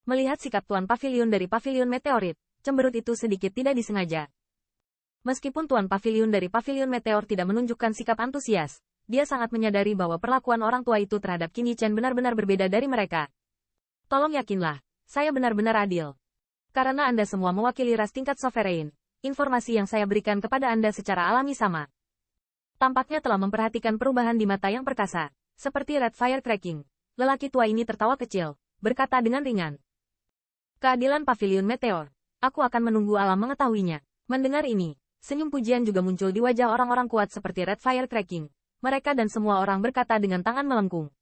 Melihat sikap Tuan Pavilion dari Pavilion Meteorit, cemberut itu sedikit tidak disengaja. Meskipun Tuan Pavilion dari Pavilion Meteor tidak menunjukkan sikap antusias, dia sangat menyadari bahwa perlakuan orang tua itu terhadap Qin Yichen benar-benar berbeda dari mereka. Tolong yakinlah, saya benar-benar adil. Karena Anda semua mewakili ras tingkat sovereign, informasi yang saya berikan kepada Anda secara alami sama. Tampaknya telah memperhatikan perubahan di mata yang perkasa, seperti red fire cracking. Lelaki tua ini tertawa kecil, berkata dengan ringan. Keadilan Pavilion Meteor. Aku akan menunggu alam mengetahuinya. Mendengar ini, senyum pujian juga muncul di wajah orang-orang kuat seperti red fire cracking. Mereka dan semua orang berkata dengan tangan melengkung.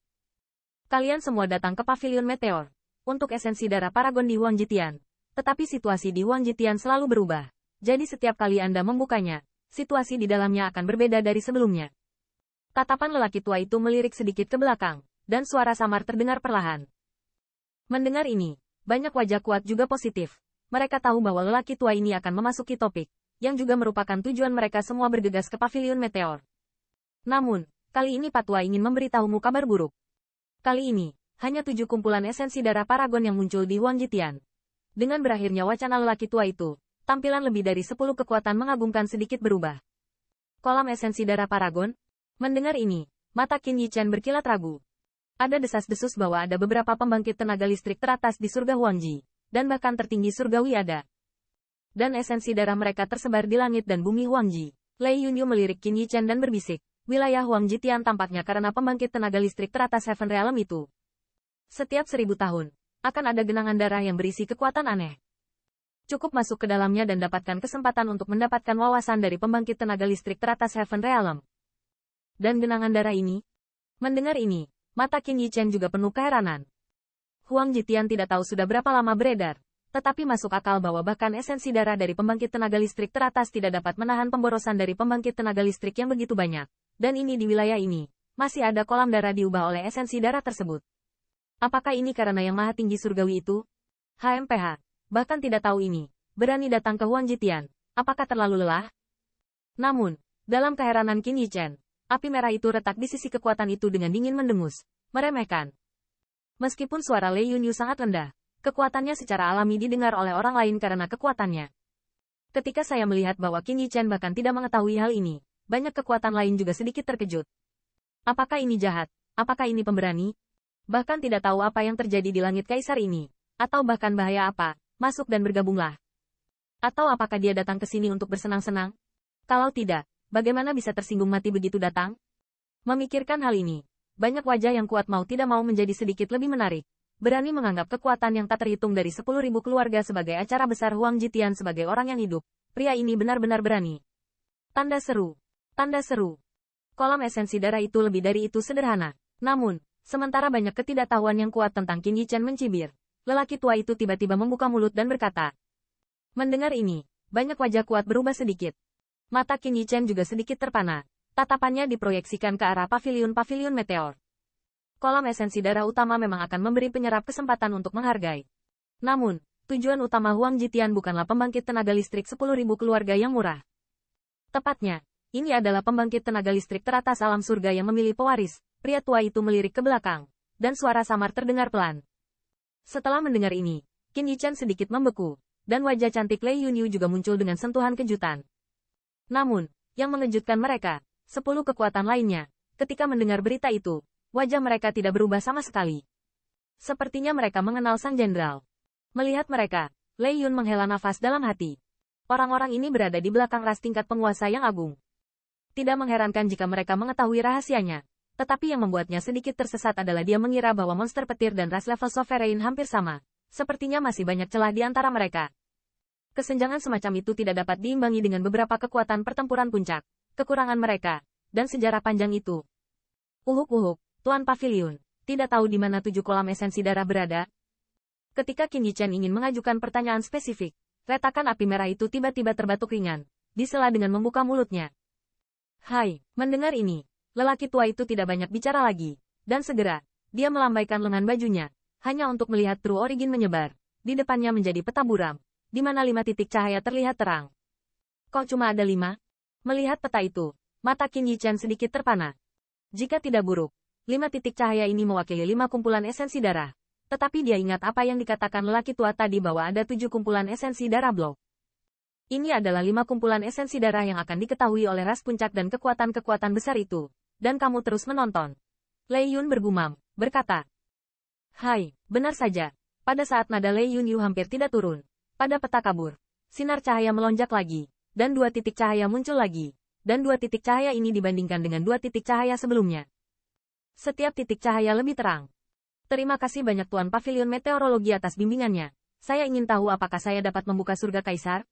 Kalian semua datang ke Pavilion Meteor untuk esensi darah Paragon di Huang Jitian. Tetapi situasi di Huang Jitian selalu berubah. Jadi setiap kali Anda membukanya, situasi di dalamnya akan berbeda dari sebelumnya. Tatapan lelaki tua itu melirik sedikit ke belakang, dan suara samar terdengar perlahan. Mendengar ini, banyak wajah kuat juga positif. Mereka tahu bahwa lelaki tua ini akan memasuki topik, yang juga merupakan tujuan mereka semua bergegas ke Pavilion Meteor. Namun, kali ini Patwa ingin memberitahumu kabar buruk. Kali ini, hanya 7 kumpulan esensi darah Paragon yang muncul di Huang Jitian. Dengan berakhirnya wacana lelaki tua itu, tampilan lebih dari 10 kekuatan mengagumkan sedikit berubah. Kolam esensi darah Paragon? Mendengar ini, mata Qin Yichen berkilat ragu. Ada desas-desus bahwa ada beberapa pembangkit tenaga listrik teratas di surga Huangji, dan bahkan tertinggi surgawi ada. Dan esensi darah mereka tersebar di langit dan bumi Huangji. Lei Yunyu melirik Qin Yichen dan berbisik. Wilayah Huang Jitian tampaknya karena pembangkit tenaga listrik teratas Heaven Realm itu. Setiap 1000 tahun, akan ada genangan darah yang berisi kekuatan aneh. Cukup masuk ke dalamnya dan dapatkan kesempatan untuk mendapatkan wawasan dari pembangkit tenaga listrik teratas Heaven Realm. Dan genangan darah ini? Mendengar ini, mata Qin Yichen juga penuh keheranan. Huang Jitian tidak tahu sudah berapa lama beredar, tetapi masuk akal bahwa bahkan esensi darah dari pembangkit tenaga listrik teratas tidak dapat menahan pemborosan dari pembangkit tenaga listrik yang begitu banyak. Dan ini di wilayah ini, masih ada kolam darah diubah oleh esensi darah tersebut. Apakah ini karena yang maha tinggi surgawi itu? HMPH, bahkan tidak tahu ini, berani datang ke Huang Jitian, apakah terlalu lelah? Namun, dalam keheranan Qin Yichen, api merah itu retak di sisi kekuatan itu dengan dingin mendengus, meremehkan. Meskipun suara Lei Yunyu sangat rendah, kekuatannya secara alami didengar oleh orang lain karena kekuatannya. Ketika saya melihat bahwa Qin Yichen bahkan tidak mengetahui hal ini, banyak kekuatan lain juga sedikit terkejut. Apakah ini jahat? Apakah ini pemberani? Bahkan tidak tahu apa yang terjadi di langit kaisar ini. Atau bahkan bahaya apa, masuk dan bergabunglah. Atau apakah dia datang ke sini untuk bersenang-senang? Kalau tidak, bagaimana bisa tersinggung mati begitu datang? Memikirkan hal ini, banyak wajah yang kuat mau tidak mau menjadi sedikit lebih menarik. Berani menganggap kekuatan yang tak terhitung dari 10.000 keluarga sebagai acara besar Huang Jitian sebagai orang yang hidup. Pria ini benar-benar berani. Tanda seru. Tanda seru. Kolam esensi darah itu lebih dari itu sederhana. Namun, sementara banyak ketidaktahuan yang kuat tentang Qin Yichen mencibir, lelaki tua itu tiba-tiba membuka mulut dan berkata. Mendengar ini, banyak wajah kuat berubah sedikit. Mata Qin Yichen juga sedikit terpana. Tatapannya diproyeksikan ke arah Pavilion Meteor. Kolam esensi darah utama memang akan memberi penyerap kesempatan untuk menghargai. Namun, tujuan utama Huang Jitian bukanlah pembangkit tenaga listrik 10.000 keluarga yang murah. Tepatnya, ini adalah pembangkit tenaga listrik teratas alam surga yang memilih pewaris. Pria tua itu melirik ke belakang, dan suara samar terdengar pelan. Setelah mendengar ini, Qin Yichen sedikit membeku, dan wajah cantik Lei Yunyu juga muncul dengan sentuhan kejutan. Namun, yang mengejutkan mereka, 10 kekuatan lainnya, ketika mendengar berita itu, wajah mereka tidak berubah sama sekali. Sepertinya mereka mengenal sang jenderal. Melihat mereka, Lei Yun menghela nafas dalam hati. Orang-orang ini berada di belakang ras tingkat penguasa yang agung. Tidak mengherankan jika mereka mengetahui rahasianya. Tetapi yang membuatnya sedikit tersesat adalah dia mengira bahwa monster petir dan ras level sovereign hampir sama. Sepertinya masih banyak celah di antara mereka. Kesenjangan semacam itu tidak dapat diimbangi dengan beberapa kekuatan pertempuran puncak, kekurangan mereka, dan sejarah panjang itu. Uhuk-uhuk, Tuan Pavilion, tidak tahu di mana 7 kolam esensi darah berada? Ketika Qin Yichen ingin mengajukan pertanyaan spesifik, retakan api merah itu tiba-tiba terbatuk ringan, disela dengan membuka mulutnya. Hai, mendengar ini, lelaki tua itu tidak banyak bicara lagi, dan segera, dia melambaikan lengan bajunya, hanya untuk melihat True Origin menyebar, di depannya menjadi peta buram, di mana 5 titik cahaya terlihat terang. Kok cuma ada 5? Melihat peta itu, mata Qin Yichen sedikit terpana. Jika tidak buruk, 5 titik cahaya ini mewakili 5 kumpulan esensi darah, Tetapi dia ingat apa yang dikatakan lelaki tua tadi bahwa ada 7 kumpulan esensi darah blok. Ini adalah 5 kumpulan esensi darah yang akan diketahui oleh ras puncak dan kekuatan-kekuatan besar itu. Dan kamu terus menonton. Lei Yun bergumam, berkata. Hai, benar saja. Pada saat nada Lei Yun Yu hampir tidak turun. Pada peta kabur, sinar cahaya melonjak lagi. Dan 2 titik cahaya muncul lagi. Dan 2 titik cahaya ini dibandingkan dengan 2 titik cahaya sebelumnya. Setiap titik cahaya lebih terang. Terima kasih banyak Tuan Pavilion Meteorologi atas bimbingannya. Saya ingin tahu apakah saya dapat membuka surga Kaisar?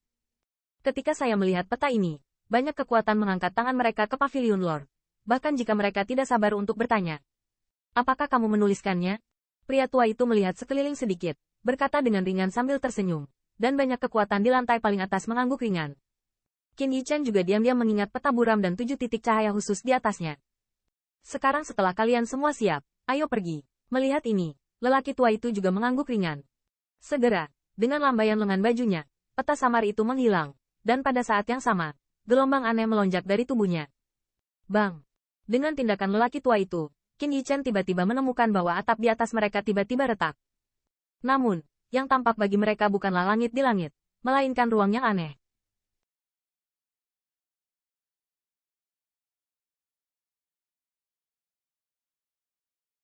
Ketika saya melihat peta ini, banyak kekuatan mengangkat tangan mereka ke Pavilion Lord. Bahkan jika mereka tidak sabar untuk bertanya. Apakah kamu menuliskannya? Pria tua itu melihat sekeliling sedikit, berkata dengan ringan sambil tersenyum. Dan banyak kekuatan di lantai paling atas mengangguk ringan. Qin Yichen juga diam-diam mengingat peta buram dan 7 titik cahaya khusus di atasnya. Sekarang setelah kalian semua siap, ayo pergi. Melihat ini, lelaki tua itu juga mengangguk ringan. Segera, dengan lambaian lengan bajunya, peta samar itu menghilang. Dan pada saat yang sama, gelombang aneh melonjak dari tubuhnya. Bang! Dengan tindakan lelaki tua itu, Qin Yichen tiba-tiba menemukan bahwa atap di atas mereka tiba-tiba retak. Namun, yang tampak bagi mereka bukanlah langit di langit, melainkan ruang yang aneh.